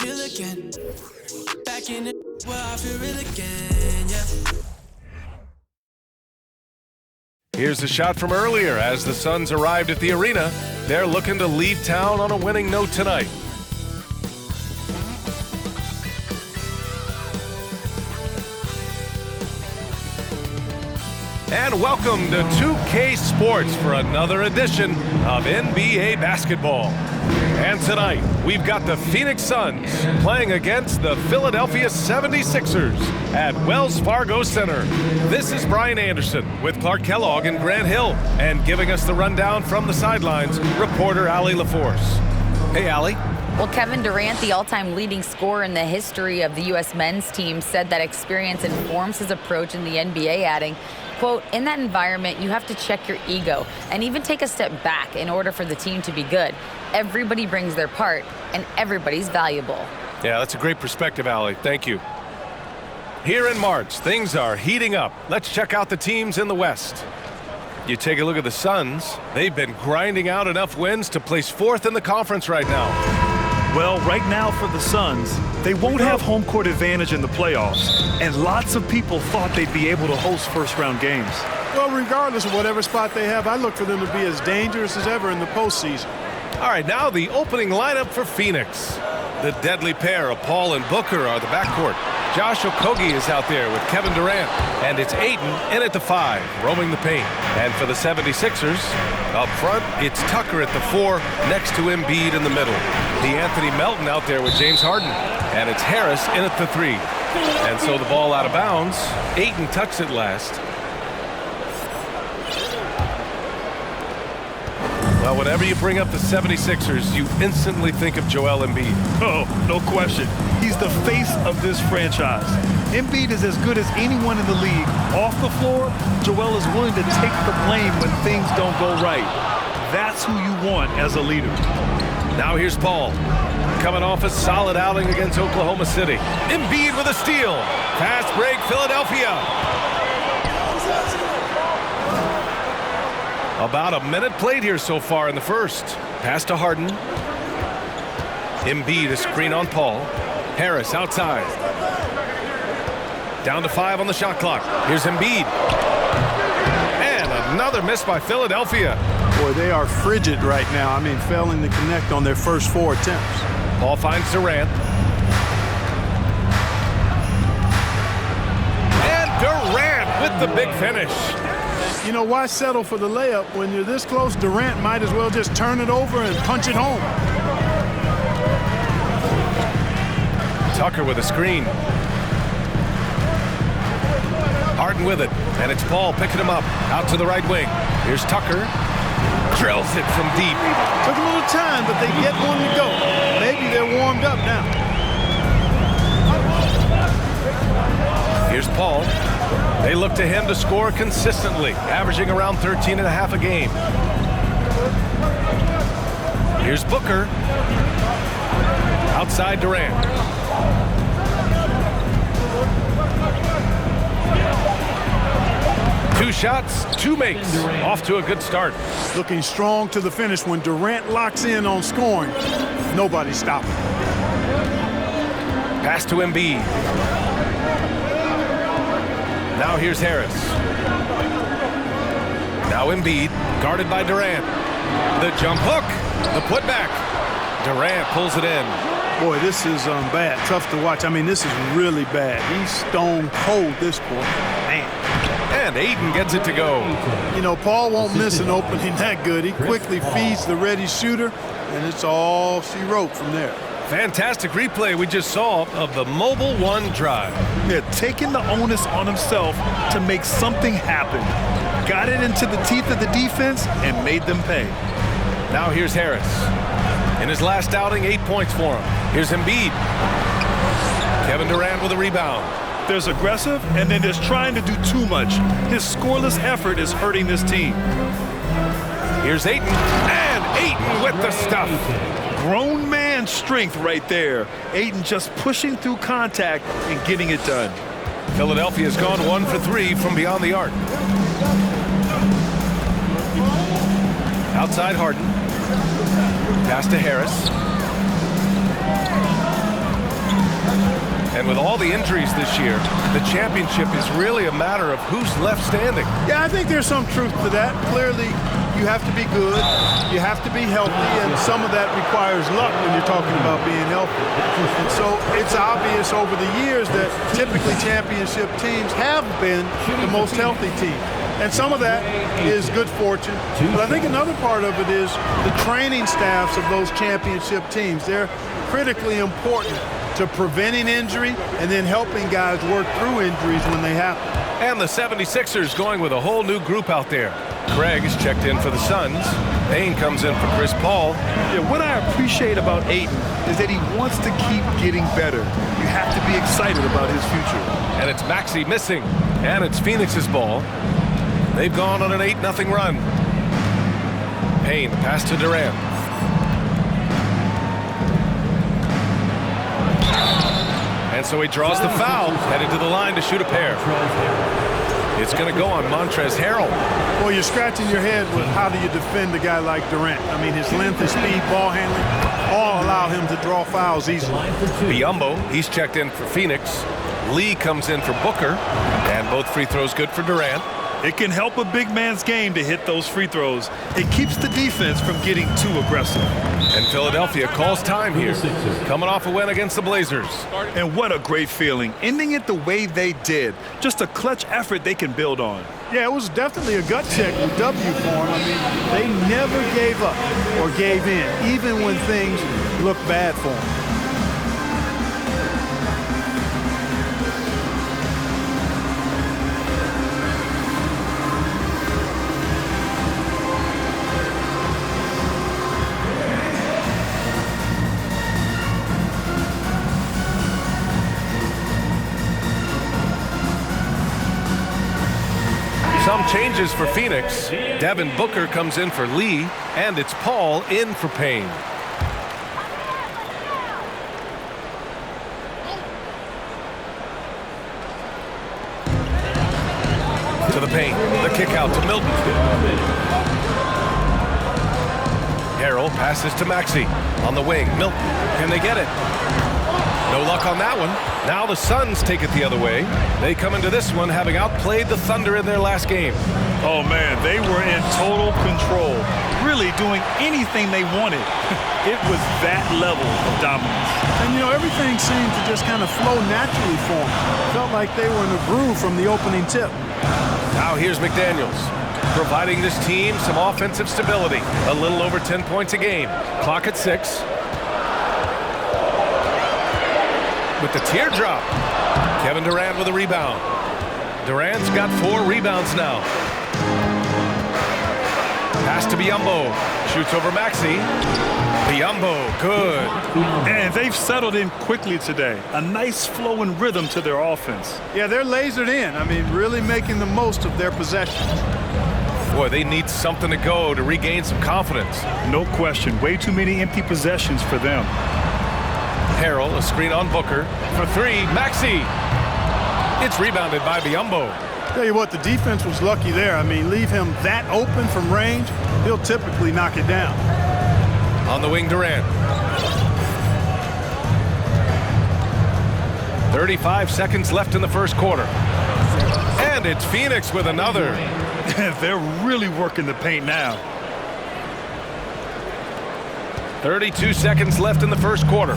feel again. Back in it where I feel it again, yeah. Here's the shot from earlier as the Suns arrived at the arena. They're looking to leave town on a winning note tonight. And welcome to 2K Sports for another edition of NBA basketball. And tonight, we've got the Phoenix Suns playing against the Philadelphia 76ers at Wells Fargo Center. This is Brian Anderson with Clark Kellogg and Grant Hill. And giving us the rundown from the sidelines, reporter Allie LaForce. Hey, Allie. Well, Kevin Durant, the all-time leading scorer in the history of the U.S. men's team, said that experience informs his approach in the NBA, adding, quote, in that environment, you have to check your ego and even take a step back in order for the team to be good. Everybody brings their part, and everybody's valuable. Yeah, that's a great perspective, Allie. Thank you. Here in March, things are heating up. Let's check out the teams in the West. You take a look at the Suns. They've been grinding out enough wins to place fourth in the conference right now. Well, right now for the Suns, they won't have home court advantage in the playoffs, and lots of people thought they'd be able to host first-round games. Well, regardless of whatever spot they have, I look for them to be as dangerous as ever in the postseason. All right, now the opening lineup for Phoenix. The deadly pair of Paul and Booker are the backcourt. Josh Okogie is out there with Kevin Durant, and it's Ayton in at the 5, roaming the paint. And for the 76ers, up front, it's Tucker at the 4, next to Embiid in the middle. The Anthony Melton out there with James Harden, and it's Harris in at the 3. And so the ball out of bounds. Ayton tucks it last. Well, whenever you bring up the 76ers, you instantly think of Joel Embiid. Oh, no question. He's the face of this franchise. Embiid is as good as anyone in the league. Off the floor, Joel is willing to take the blame when things don't go right. That's who you want as a leader. Now here's Paul, coming off a solid outing against Oklahoma City. Embiid with a steal. Fast break, Philadelphia. About a minute played here so far in the first. Pass to Harden. Embiid, a screen on Paul. Harris outside. Down to 5 on the shot clock. Here's Embiid. And another miss by Philadelphia. Boy, they are frigid right now. I mean, failing to connect on their first 4 attempts. Paul finds Durant. And Durant with the big finish. You know, why settle for the layup when you're this close? Durant might as well just turn it over and punch it home. Tucker with a screen. Harden with it, and it's Paul picking him up out to the right wing. Here's Tucker. Drills it from deep. Took a little time, but they get one to go. Maybe they're warmed up now. Here's Paul. They look to him to score consistently, averaging around 13 and a half a game. Here's Booker. Outside Durant. Two shots, 2 makes. Off to a good start. Looking strong to the finish. When Durant locks in on scoring, nobody's stopping. Pass to Embiid. Now here's Harris. Now Embiid, guarded by Durant. The jump hook, the putback. Durant pulls it in. Boy, this is bad. Tough to watch. I mean, this is really bad. He's stone cold this quarter. Man. And Ayton gets it to go. You know, Paul won't miss an opening that good. He quickly feeds the ready shooter, and it's all she wrote from there. Fantastic replay we just saw of the Mobile One drive. Yeah, taking the onus on himself to make something happen. Got it into the teeth of the defense and made them pay. Now here's Harris. In his last outing, 8 points for him. Here's Embiid. Kevin Durant with a rebound. There's aggressive, and then there's trying to do too much. His scoreless effort is hurting this team. Here's Ayton, and Ayton with the stuff. Grown man strength right there. Ayton just pushing through contact and getting it done. Philadelphia's gone 1 for 3 from beyond the arc. Outside Harden. Pass to Harris. And with all the injuries this year, the championship is really a matter of who's left standing. Yeah, I think there's some truth to that. Clearly, you have to be good, you have to be healthy, and some of that requires luck when you're talking about being healthy. And so it's obvious over the years that typically championship teams have been the most healthy team. And some of that is good fortune. But I think another part of it is the training staffs of those championship teams. They're critically important to preventing injury and then helping guys work through injuries when they happen. And the 76ers going with a whole new group out there. Craig is checked in for the Suns. Payne comes in for Chris Paul. Yeah, what I appreciate about Ayton is that he wants to keep getting better. You have to be excited about his future. And it's Maxey missing. And it's Phoenix's ball. They've gone on an 8-0 run. Payne, pass to Durant. And so he draws the foul, headed to the line to shoot a pair. It's going to go on Montrezl Harrell. Well, you're scratching your head with how do you defend a guy like Durant? I mean, his length, his speed, ball handling, all allow him to draw fouls easily. Biyombo, he's checked in for Phoenix. Lee comes in for Booker, and both free throws good for Durant. It can help a big man's game to hit those free throws. It keeps the defense from getting too aggressive. And Philadelphia calls time here, coming off a win against the Blazers. And what a great feeling, ending it the way they did. Just a clutch effort they can build on. Yeah, it was definitely a gut check with W for him. I mean, they never gave up or gave in, even when things looked bad for them. Some changes for Phoenix. Devin Booker comes in for Lee, and it's Paul in for Payne. To the paint, the kick out to Milton. Harrell passes to Maxey. On the wing, Milton, can they get it? No luck on that one. Now the Suns take it the other way. They come into this one having outplayed the Thunder in their last game. Oh, man, they were in total control, really doing anything they wanted. It was that level of dominance. And, you know, everything seemed to just kind of flow naturally for them. Felt like they were in a groove from the opening tip. Now here's McDaniels, providing this team some offensive stability. A little over 10 points a game. Clock at 6. With the teardrop. Kevin Durant with a rebound. Durant's got 4 rebounds now. Pass to Biyombo. Shoots over Maxey. Biyombo, good. And they've settled in quickly today. A nice flow and rhythm to their offense. Yeah, they're lasered in. I mean, really making the most of their possessions. Boy, they need something to go to regain some confidence. No question. Way too many empty possessions for them. Harrell, a screen on Booker. For 3, Maxey. It's rebounded by Biyombo. Tell you what, the defense was lucky there. I mean, leave him that open from range, he'll typically knock it down. On the wing, Durant. 35 seconds left in the first quarter. And it's Phoenix with another. They're really working the paint now. 32 seconds left in the first quarter.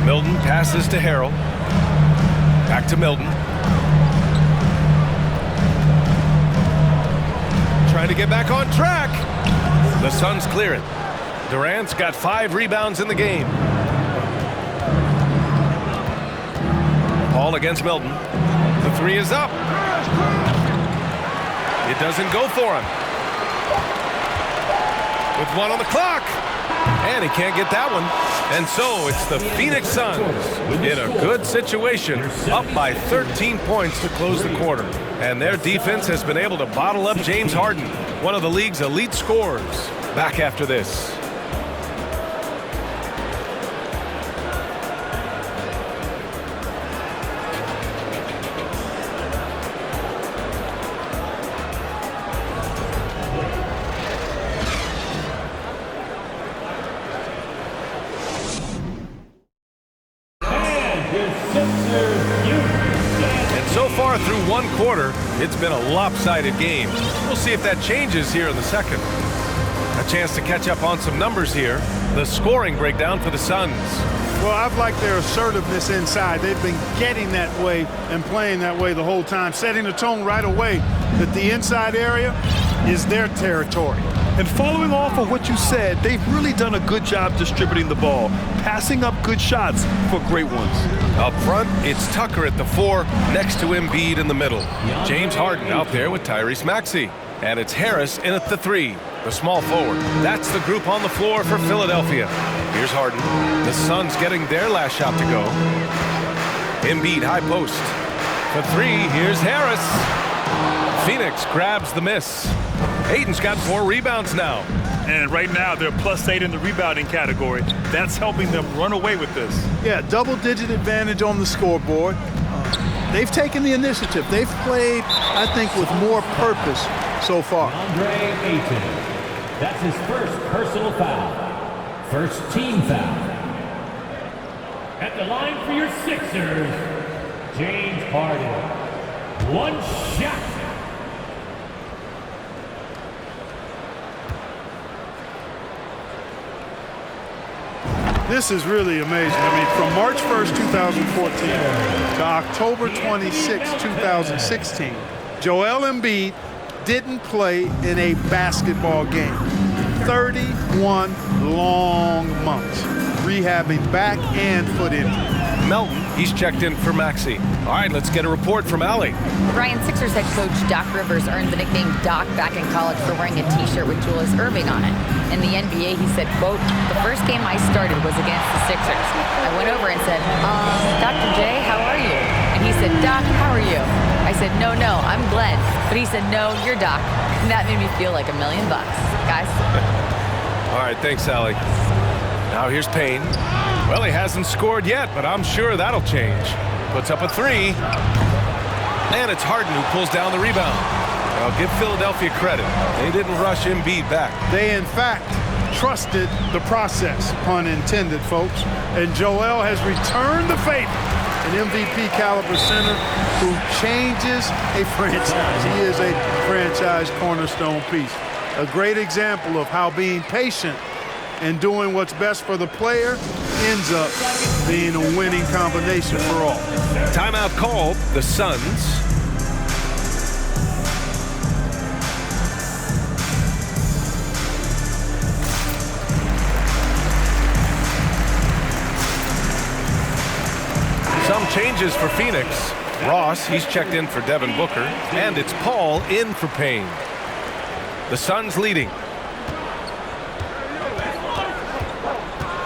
Milton passes to Harrell. Back to Milton. Trying to get back on track. The Suns clear it. Durant's got 5 rebounds in the game. Paul against Milton. The 3 is up. It doesn't go for him. With 1 on the clock. And he can't get that one. And so it's the Phoenix Suns in a good situation, up by 13 points to close the quarter. And their defense has been able to bottle up James Harden, one of the league's elite scorers. Back after this. And so far through one quarter, it's been a lopsided game. We'll see if that changes here in the second. A chance to catch up on some numbers here. The scoring breakdown for the Suns. Well, I've liked their assertiveness inside. They've been getting that way and playing that way the whole time, setting the tone right away that the inside area is their territory. And following off of what you said, they've really done a good job distributing the ball, passing up good shots for great ones. Up front, it's Tucker at the 4, next to Embiid in the middle. James Harden out there with Tyrese Maxey. And it's Harris in at the 3, the small forward. That's the group on the floor for Philadelphia. Here's Harden. The Suns getting their last shot to go. Embiid high post. For 3, here's Harris. Phoenix grabs the miss. Ayton's got 4 rebounds now. And right now, they're +8 in the rebounding category. That's helping them run away with this. Yeah, double-digit advantage on the scoreboard. They've taken the initiative. They've played, I think, with more purpose so far. Andre Ayton. That's his first personal foul. First team foul. At the line for your Sixers, James Harden. One shot. This is really amazing. I mean, from March 1st, 2014 to October 26, 2016, Joel Embiid didn't play in a basketball game. 31 long months, rehabbing back and foot injury. Melton, he's checked in for Maxey. All right, let's get a report from Allie. Ryan, Sixers head coach Doc Rivers earned the nickname Doc back in college for wearing a T-shirt with Julius Erving on it. In the NBA, he said, quote, "The first game I started was against the Sixers. I went over and said, Dr. J, how are you?" And he said, "Doc, how are you?" I said, no, I'm Glenn." But he said, "No, you're Doc." And that made me feel like $1 million, guys. All right, thanks, Allie. Now here's Payne. Well, he hasn't scored yet, but I'm sure that'll change. Puts up a 3. And it's Harden who pulls down the rebound. I'll give Philadelphia credit. They didn't rush Embiid back. They, in fact, trusted the process, pun intended, folks. And Joel has returned the favor. An MVP caliber center who changes a franchise. He is a franchise cornerstone piece. A great example of how being patient and doing what's best for the player ends up being a winning combination for all. Timeout called. The Suns. Some changes for Phoenix. Ross, he's checked in for Devin Booker. And it's Paul in for Payne. The Suns leading.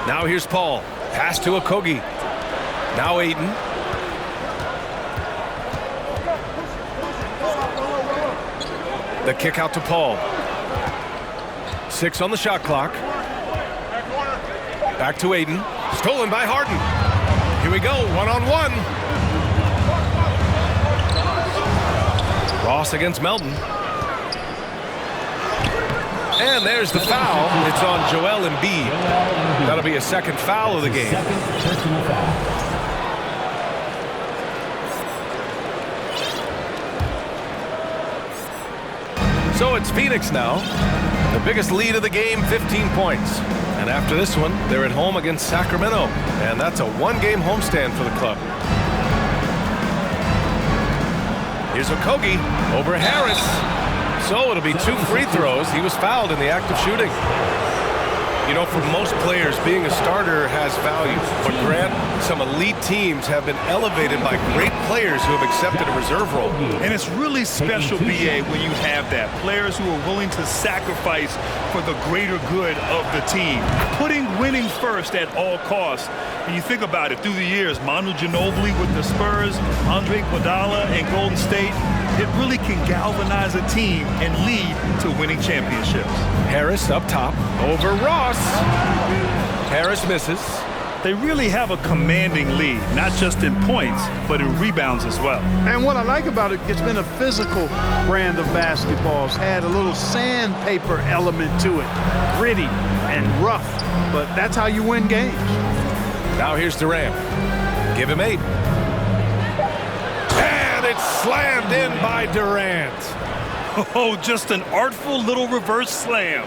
Now here's Paul. Pass to Okogie. Now Ayton. The kick out to Paul. 6 on the shot clock. Back to Ayton. Stolen by Harden. Here we go, 1-on-1. Ross against Melton. And there's the foul. It's on Joel Embiid. That'll be a second foul of the game. Second personal foul. So it's Phoenix now. The biggest lead of the game, 15 points. And after this one, they're at home against Sacramento. And that's a 1-game homestand for the club. Here's Okogie over Harris. So it'll be 2 free throws. He was fouled in the act of shooting. You know, for most players, being a starter has value. But Grant, some elite teams have been elevated by great players who have accepted a reserve role. And it's really special, BA, when you have that. Players who are willing to sacrifice for the greater good of the team. Putting winning first at all costs. And you think about it, through the years, Manu Ginobili with the Spurs, Andre Iguodala and Golden State, it really can galvanize a team and lead to winning championships. Harris up top over Ross. Harris misses. They really have a commanding lead, not just in points, but in rebounds as well. And what I like about it, it's been a physical brand of basketball. It's had a little sandpaper element to it. Gritty and rough, but that's how you win games. Now here's Durant. Give him 8. it's slammed in by Durant. Oh, just an artful little reverse slam.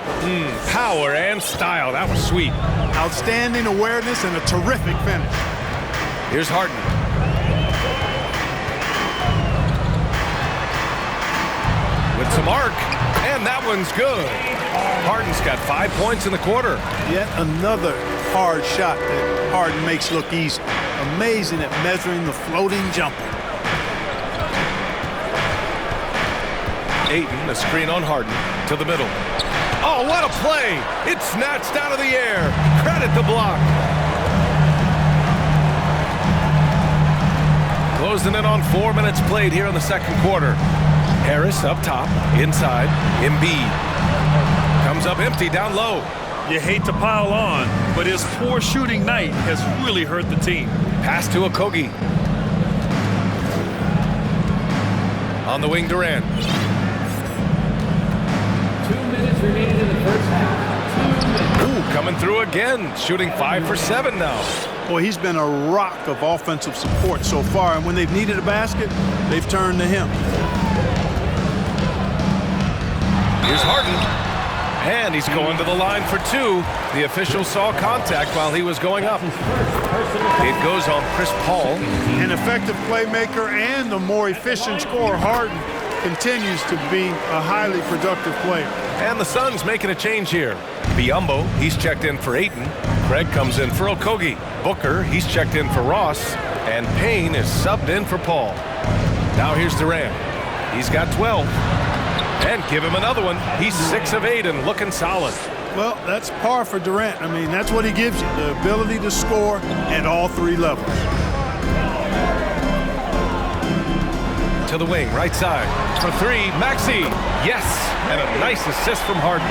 Power and style. That was sweet. Outstanding awareness and a terrific finish. Here's Harden. With some arc, and that one's good. Harden's got 5 points in the quarter. Yet another hard shot that Harden makes look easy. Amazing at measuring the floating jumper. Ayton, a screen on Harden, to the middle. Oh, what a play! It's snatched out of the air. Credit the block. Closing in on 4 minutes played here in the second quarter. Harris up top, inside, Embiid. Comes up empty down low. You hate to pile on, but his poor shooting night has really hurt the team. Pass to Okogie. On the wing, Durant. 2 minutes remaining in the first half. 2 minutes. Ooh, coming through again, shooting 5 for 7 now. Boy, he's been a rock of offensive support so far, and when they've needed a basket, they've turned to him. Here's Harden. And he's going to the line for 2. The official saw contact while he was going up. It goes on Chris Paul. An effective playmaker and a more efficient scorer, Harden continues to be a highly productive player. And the Suns making a change here. Biyombo, he's checked in for Ayton. Craig comes in for Okogie. Booker, he's checked in for Ross. And Payne is subbed in for Paul. Now here's Durant. He's got 12. And give him another one. He's 6 of 8 and looking solid. Well, that's par for Durant. I mean, that's what he gives you, the ability to score at all 3 levels. To the wing, right side. For 3, Maxey. Yes, and a nice assist from Harden.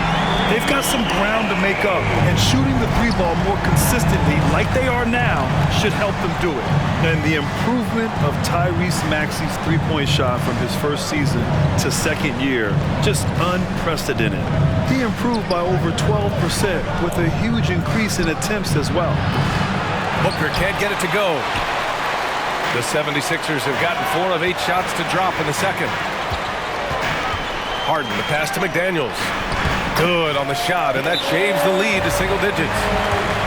They've got some ground to make up, and shooting the 3 ball more consistently like they are now should help them do it. And the improvement of Tyrese Maxey's 3-point shot from his first season to second year, just unprecedented. He improved by over 12% with a huge increase in attempts as well. Booker can't get it to go. The 76ers have gotten 4 of 8 shots to drop in the second. Harden, the pass to McDaniels. Good on the shot, and that shaves the lead to single digits.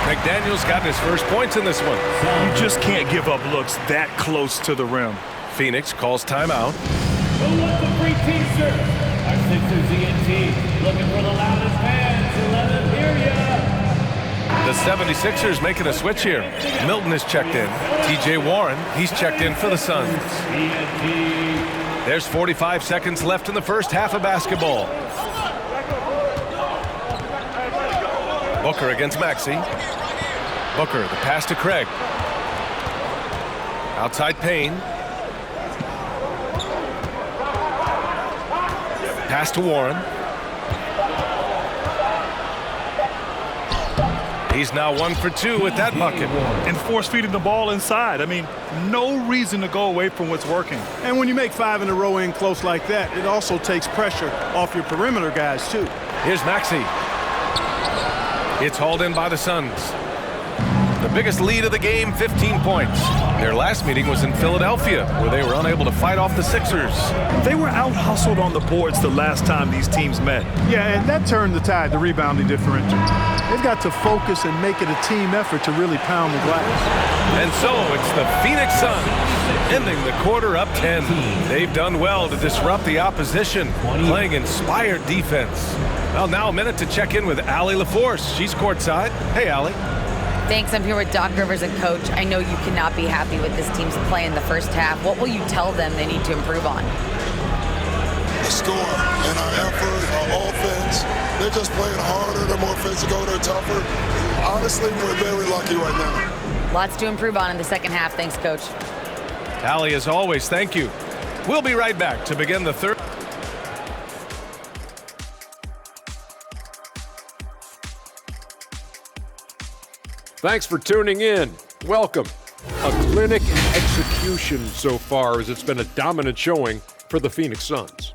McDaniels got his first points in this one. You just can't give up looks that close to the rim. Phoenix calls timeout. Who wants the free t-shirt? Our Sixers ENT looking for the loudest fans to let them hear ya. The 76ers making a switch here. Milton is checked in. TJ Warren, he's checked in for the Suns. There's 45 seconds left in the first half of basketball. Booker against Maxey. Booker, the pass to Craig. Outside Payne. Pass to Warren. He's now 1 for 2 with that bucket. And force feeding the ball inside. I mean, no reason to go away from what's working. And when you make 5 in a row in close like that, it also takes pressure off your perimeter guys, too. Here's Maxey. It's hauled in by the Suns. The biggest lead of the game, 15 points. Their last meeting was in Philadelphia, where they were unable to fight off the Sixers. They were out-hustled on the boards the last time these teams met. Yeah, and that turned the tide, the rebounding differential. They've got to focus and make it a team effort to really pound the glass. And so it's the Phoenix Suns ending the quarter up 10. They've done well to disrupt the opposition, playing inspired defense. Well, now a minute to check in with Allie LaForce. She's courtside. Hey, Allie. Thanks. I'm here with Doc Rivers and Coach. I know you cannot be happy with this team's play in the first half. What will you tell them they need to improve on? The score and our effort, our offense. They're just playing harder. They're more physical. They're tougher. Honestly, we're very lucky right now. Lots to improve on in the second half. Thanks, Coach. Allie, as always, thank you. We'll be right back to begin the third. Thanks for tuning in. Welcome. A clinic in execution so far, as it's been a dominant showing for the Phoenix Suns.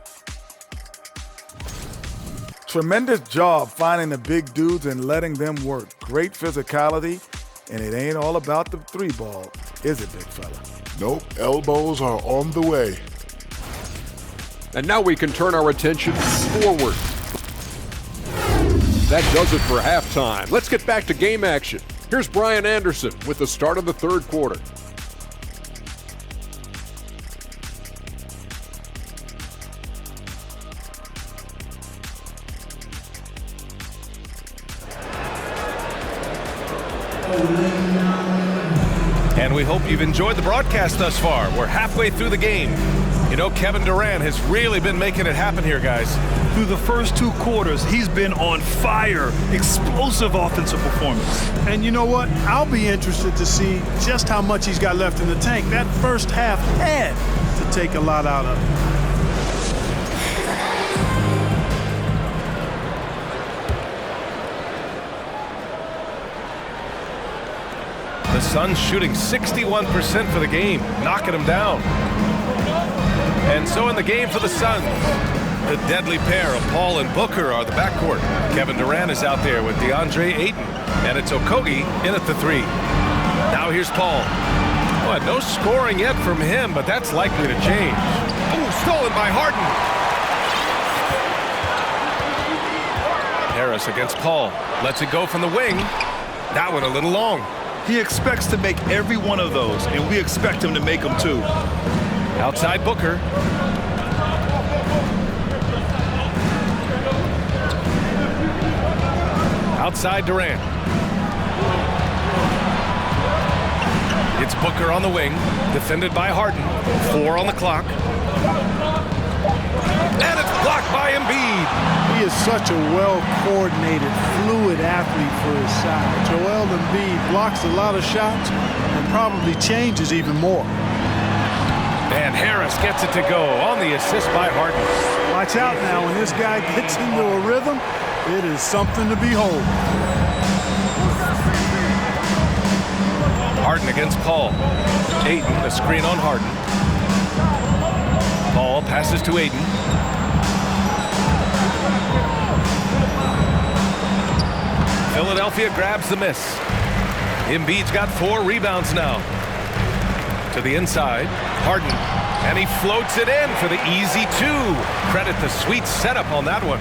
Tremendous job finding the big dudes and letting them work. Great physicality And it ain't all about the three ball, is it, big fella? Nope, elbows are on the way. And now we can turn our attention forward. That does it for halftime. Let's get back to game action. Here's Brian Anderson with the start of the third quarter. And we hope you've enjoyed the broadcast thus far. We're halfway through the game. You know, Kevin Durant has really been making it happen here, guys. Through the first 2 quarters, he's been on fire. Explosive offensive performance. And you know what? I'll be interested to see just how much he's got left in the tank. That first half had to take a lot out of it. The Suns shooting 61% for the game, knocking them down. And so in the game for the Suns, the deadly pair of Paul and Booker are the backcourt. Kevin Durant is out there with DeAndre Ayton, and it's Okogie in at the 3. Now here's Paul. Well, no scoring yet from him, but that's likely to change. Oh, stolen by Harden. Harris against Paul. Lets it go from the wing. That one a little long. He expects to make every one of those, and we expect him to make them too. Outside Booker. Outside Durant. It's Booker on the wing, defended by Harden. 4 on the clock. And it's blocked by Embiid. He is such a well-coordinated, fluid athlete for his size. Joel Embiid blocks a lot of shots and probably changes even more. And Harris gets it to go on the assist by Harden. Watch out now, when this guy gets into a rhythm, it is something to behold. Harden against Paul. Ayton, the screen on Harden. Paul passes to Ayton. Philadelphia grabs the miss. Embiid's got 4 rebounds now. To the inside, Harden, and he floats it in for the easy 2. Credit the sweet setup on that one.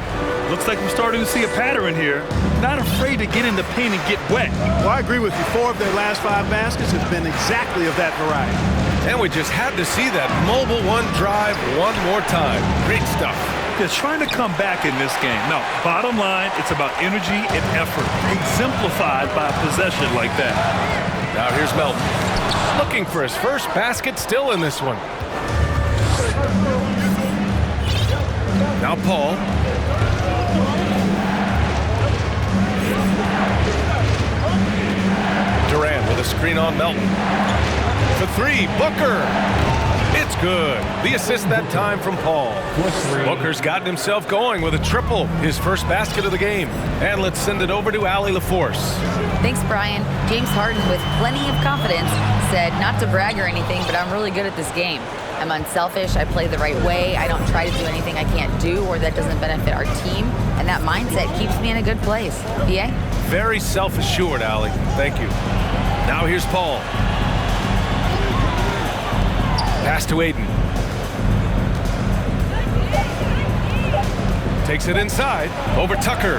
Looks like we're starting to see a pattern here. Not afraid to get in the paint and get wet. Well, I agree with you. 4 of their last 5 baskets have been exactly of that variety. And we just had to see that mobile 1 drive one more time. Great stuff. They're trying to come back in this game. Now, bottom line, it's about energy and effort, exemplified by a possession like that. Now here's Melton, looking for his first basket still in this one. Now Paul. Durant with a screen on Melton. For 3, Booker. It's good. The assist that time from Paul. Booker's gotten himself going with a triple, his first basket of the game. And let's send it over to Allie LaForce. Thanks, Brian. James Harden, with plenty of confidence, said not to brag or anything, but I'm really good at this game. I'm unselfish. I play the right way. I don't try to do anything I can't do or that doesn't benefit our team. And that mindset keeps me in a good place. PA? Very self-assured, Allie. Thank you. Now here's Paul. Pass to Ayton. Takes it inside, over Tucker.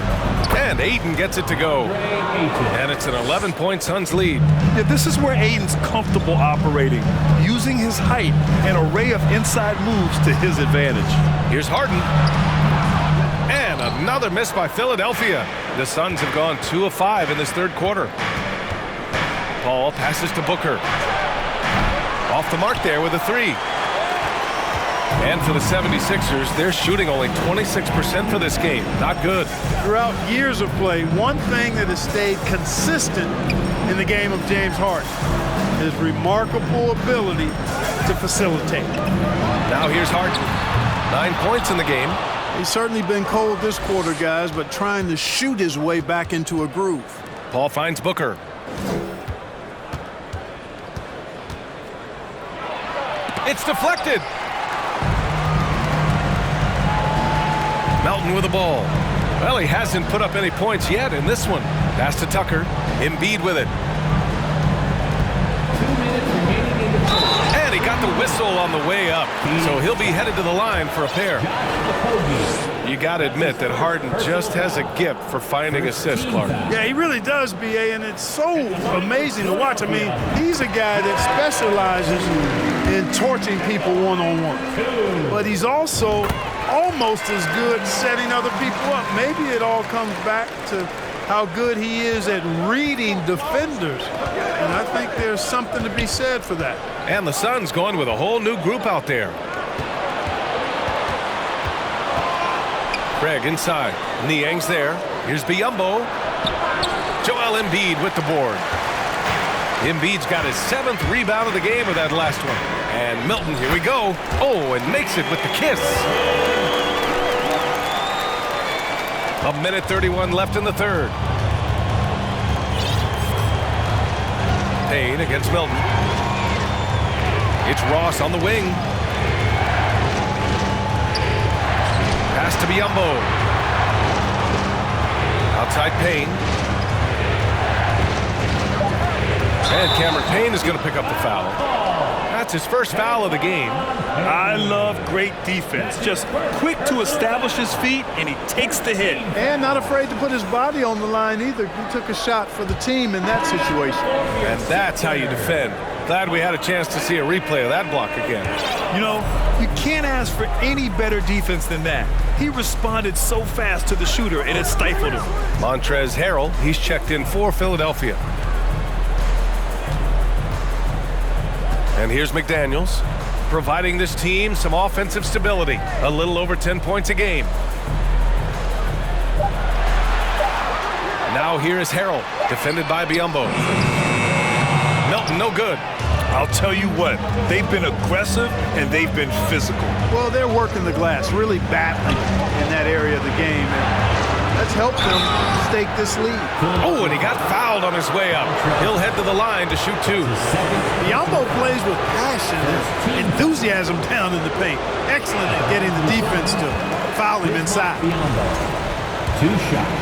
And Ayton gets it to go. And it's an 11-point Suns lead. Yeah, this is where Ayton's comfortable operating, using his height and array of inside moves to his advantage. Here's Harden. And another miss by Philadelphia. The Suns have gone 2 of 5 in this third quarter. Paul passes to Booker. Off the mark there with a 3. And for the 76ers, they're shooting only 26% for this game. Not good. Throughout years of play, one thing that has stayed consistent in the game of James Harden is remarkable ability to facilitate. Now here's Harden. 9 points in the game. He's certainly been cold this quarter, guys, but trying to shoot his way back into a groove. Paul finds Booker. It's deflected. Melton with the ball. Well, he hasn't put up any points yet in this one. Pass to Tucker. Embiid with it. the whistle on the way up, so he'll be headed to the line for a pair. You got to admit that Harden just has a gift for finding assists, Clark. Yeah, he really does, B.A., and it's so amazing to watch. I mean, he's a guy that specializes in torching people one-on-one. But he's also almost as good setting other people up. Maybe it all comes back to how good he is at reading defenders. And I think there's something to be said for that. And the Suns going with a whole new group out there. Craig inside. Niang's there. Here's Biyombo. Joel Embiid with the board. Embiid's got his 7th rebound of the game with that last one. And Milton, here we go. Oh, and makes it with the kiss. A minute 31 left in the third. Payne against Milton. It's Ross on the wing. Pass to Biyombo. Outside Payne. And Cameron Payne is going to pick up the foul. That's his first foul of the game. I love great defense. Just quick to establish his feet, and he takes the hit. And not afraid to put his body on the line either. He took a shot for the team in that situation. And that's how you defend. Glad we had a chance to see a replay of that block again. You know, you can't ask for any better defense than that. He responded so fast to the shooter, and it stifled him. Montrezl Harrell, he's checked in for Philadelphia. And here's McDaniels, providing this team some offensive stability. A little over 10 points a game. Now here is Harrell, defended by Biyombo. Milton, no good. I'll tell you what, they've been aggressive and they've been physical. Well, they're working the glass, really battling in that area of the game. And that's helped them stake this lead. Oh, and he got fouled on his way up. He'll head to the line to shoot 2. Biyombo plays with passion and enthusiasm down in the paint. Excellent at getting the defense to foul him inside. 2 shots.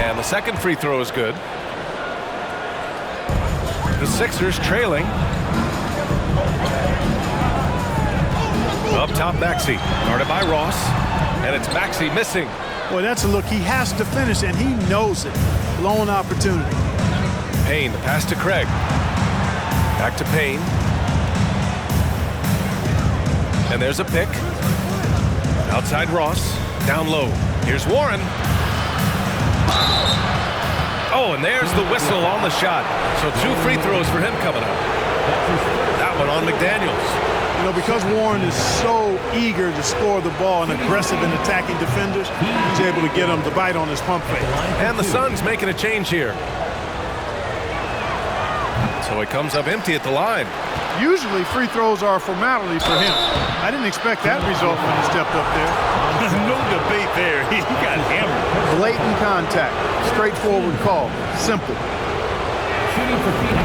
And the second free throw is good. The Sixers trailing. Up top, Maxey. Guarded by Ross. And it's Maxey missing. Boy, that's a look he has to finish, and he knows it. Blown opportunity. Payne, the pass to Craig. Back to Payne. And there's a pick. Outside Ross. Down low. Here's Warren. Oh, and there's the whistle on the shot. So 2 free throws for him coming up. That one on McDaniels. You know, because Warren is so eager to score the ball and aggressive in attacking defenders, he's able to get them to bite on his pump fake. And the Suns making a change here. So he comes up empty at the line. Usually free throws are a formality for him. I didn't expect that result when he stepped up there. No debate there. He got hammered. Blatant contact. Straightforward call. Simple.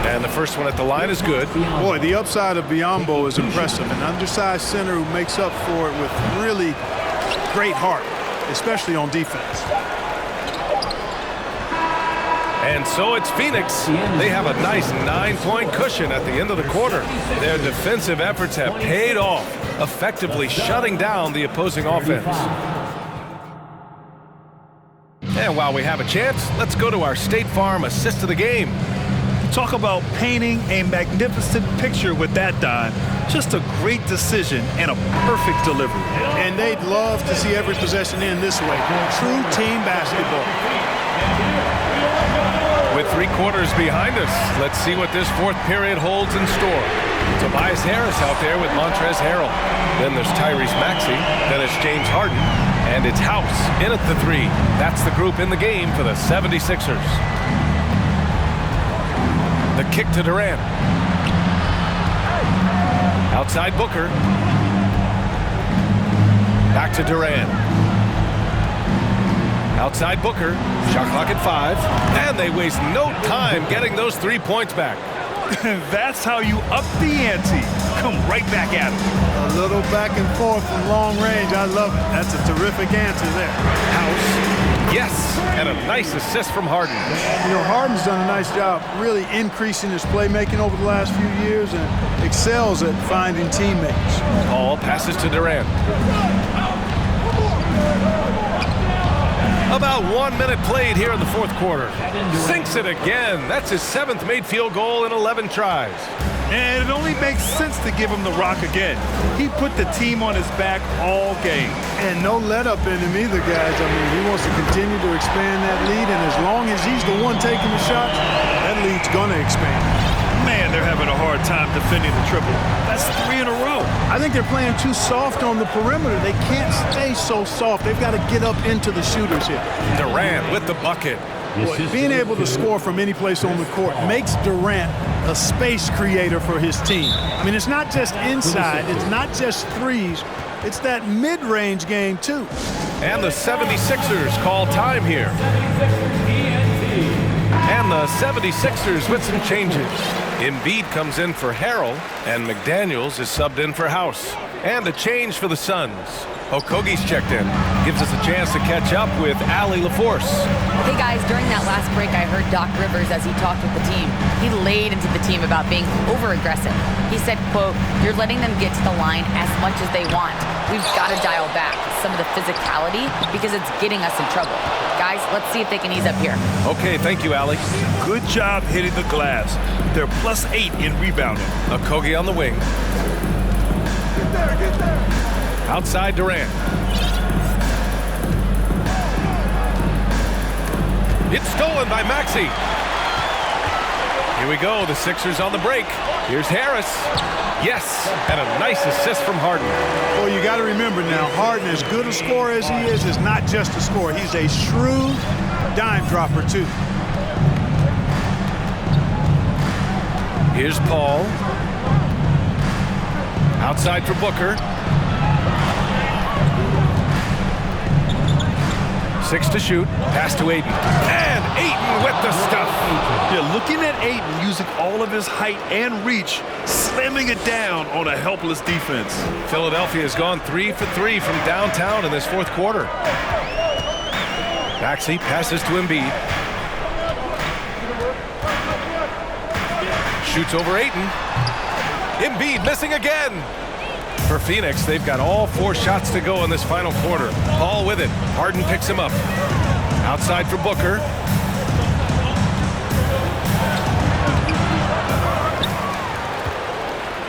And the first one at the line is good. Boy, the upside of Biyombo is impressive. An undersized center who makes up for it with really great heart, especially on defense. And so it's Phoenix. They have a nice 9-point cushion at the end of the quarter. Their defensive efforts have paid off, effectively shutting down the opposing offense. And while we have a chance, let's go to our State Farm assist of the game. Talk about painting a magnificent picture with that dime. Just a great decision and a perfect delivery. And they'd love to see every possession in this way. True team basketball. With 3 quarters behind us, let's see what this 4th period holds in store. Tobias Harris out there with Montrezl Harrell. Then there's Tyrese Maxey. Then it's James Harden. And it's House in at the 3. That's the group in the game for the 76ers. The kick to Durant. Outside Booker. Back to Durant. Outside Booker. Shot clock at 5. And they waste no time getting those 3 points back. That's how you up the ante. Come right back at it. A little back and forth from long range. I love it. That's a terrific answer there. House Yes, and a nice assist from Harden. You know, Harden's done a nice job really increasing his playmaking over the last few years and excels at finding teammates. Paul passes to Durant. About 1 minute played here in the fourth quarter. Sinks it again. That's his 7th made field goal in 11 tries. And it only makes sense to give him the rock again. He put the team on his back all game. And no let up in him either, guys. I mean, he wants to continue to expand that lead, and as long as he's the one taking the shots, that lead's gonna expand. Man, they're having a hard time defending the triple. That's 3 in a row. I think they're playing too soft on the perimeter. They can't stay so soft. They've got to get up into the shooters here. Durant with the bucket. Boy, being able to score from any place on the court makes Durant a space creator for his team. I mean, it's not just inside. It's not just threes. It's that mid-range game, too. And the 76ers call time here. And the 76ers with some changes. Embiid comes in for Harrell, and McDaniels is subbed in for House. And a change for the Suns. Okogie's checked in. Gives us a chance to catch up with Allie LaForce. Hey guys, during that last break, I heard Doc Rivers as he talked with the team. He laid into the team about being over-aggressive. He said, quote, "You're letting them get to the line as much as they want. We've got to dial back some of the physicality because it's getting us in trouble. Guys, let's see if they can ease up here." Okay, thank you, Allie. Good job hitting the glass. They're +8 in rebounding. Okogie on the wing. Outside Durant. It's stolen by Maxey. Here we go, the Sixers on the break. Here's Harris. Yes, and a nice assist from Harden. Well, you got to remember now, Harden, as good a scorer as he is not just a scorer. He's a shrewd dime dropper, too. Here's Paul. Outside for Booker. 6 to shoot. Pass to Ayton. And Ayton with the stuff. Yeah, looking at Ayton using all of his height and reach, slamming it down on a helpless defense. Philadelphia has gone 3 for 3 from downtown in this fourth quarter. Maxey passes to Embiid. Shoots over Ayton. Embiid missing again. For Phoenix, they've got all 4 shots to go in this final quarter. Paul with it. Harden picks him up. Outside for Booker.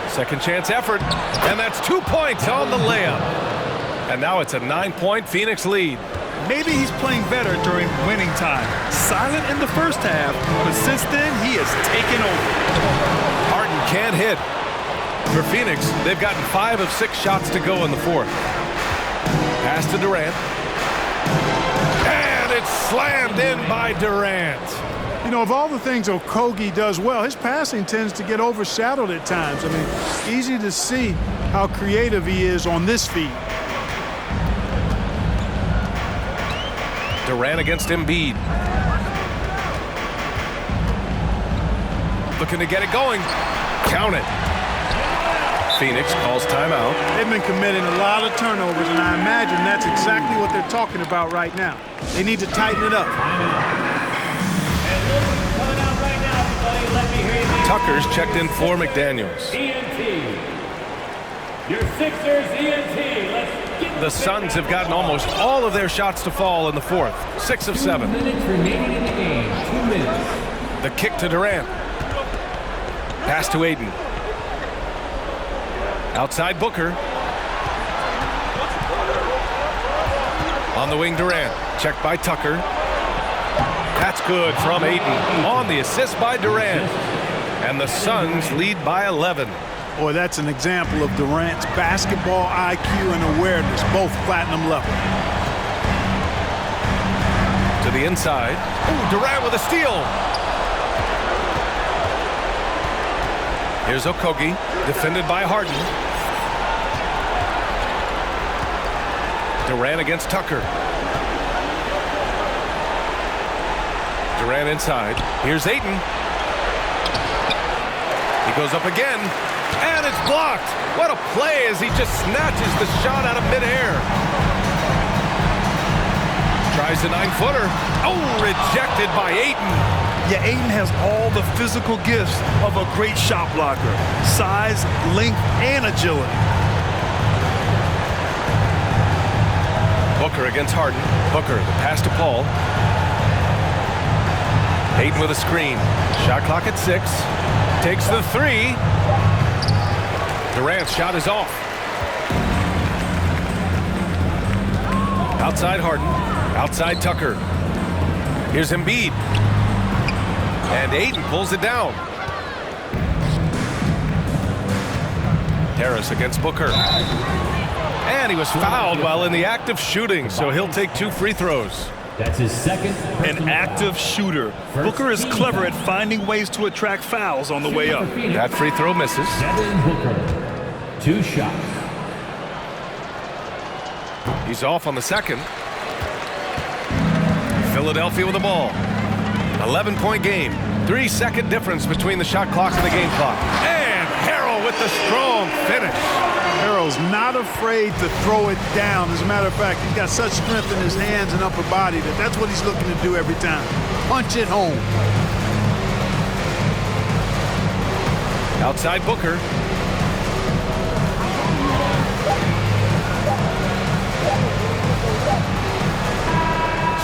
Second chance effort. And that's 2 points on the layup. And now it's a 9-point Phoenix lead. Maybe he's playing better during winning time. Silent in the first half, but since then, he has taken over. Harden can't hit. For Phoenix, they've gotten 5 of 6 shots to go in the fourth. Pass to Durant. And it's slammed in by Durant. You know, of all the things Okogie does well, his passing tends to get overshadowed at times. I mean, easy to see how creative he is on this feed. Durant against Embiid. Looking to get it going. Count it. Phoenix calls timeout. They've been committing a lot of turnovers, and I imagine that's exactly what they're talking about right now. They need to tighten it up. Tucker's checked in for McDaniels. ENT. Your Sixers ENT. Let's get The Suns have gotten almost all of their shots to fall in the fourth. 6 of 7. 2 minutes remaining in the game. 2 minutes. The kick to Durant. Pass to Ayton. Outside Booker. On the wing, Durant. Checked by Tucker. That's good from Ayton. On the assist by Durant. And the Suns lead by 11. Boy, that's an example of Durant's basketball IQ and awareness, both platinum level. To the inside. Ooh, Durant with a steal. Here's Okogie, defended by Harden. Durant against Tucker. Durant inside. Here's Ayton. He goes up again, and it's blocked. What a play as he just snatches the shot out of midair. Tries the 9-footer. Oh, rejected by Ayton. Yeah, Ayton has all the physical gifts of a great shot blocker. Size, length, and agility. Booker against Harden. Booker, the pass to Paul. Ayton with a screen. Shot clock at 6. Takes the 3. Durant's shot is off. Outside Harden. Outside Tucker. Here's Embiid. And Ayton pulls it down. Harris against Booker. And he was fouled while in the act of shooting, so he'll take 2 free throws. That's his second. An active shooter. Booker is clever at finding ways to attract fouls on the way up. That free throw misses. Devin Booker. 2 shots. He's off on the second. Philadelphia with the ball. 11-point game. 3-second difference between the shot clock and the game clock. And Harrell with the strong finish. Harrell's not afraid to throw it down. As a matter of fact, he's got such strength in his hands and upper body that's what he's looking to do every time. Punch it home. Outside Booker.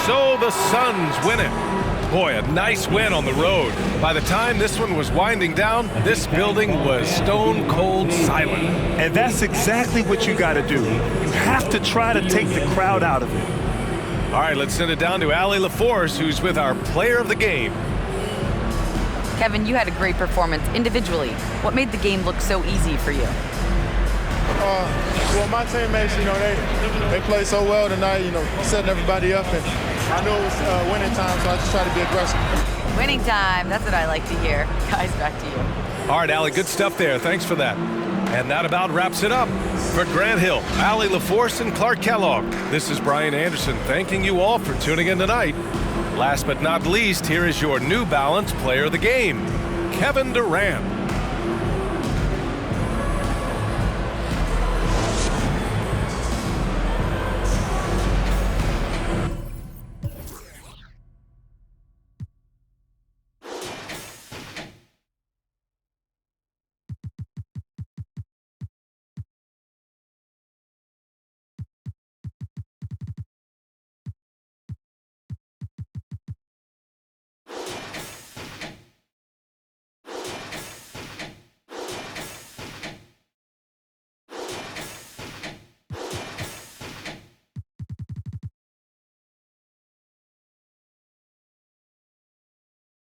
So the Suns win it. Boy, a nice win on the road. By the time this one was winding down, this building was stone cold silent. And that's exactly what you got to do. You have to try to take the crowd out of it. All right, let's send it down to Allie LaForce, who's with our player of the game. Kevin, you had a great performance individually. What made the game look so easy for you? Well, my teammates, they played so well tonight, setting everybody up. And I knew it was winning time, so I just tried to be aggressive. Winning time, that's what I like to hear. Guys, back to you. All right, Allie, good stuff there. Thanks for that. And that about wraps it up. For Grant Hill, Allie LaForce, and Clark Kellogg, this is Brian Anderson thanking you all for tuning in tonight. Last but not least, here is your New Balance player of the game, Kevin Durant.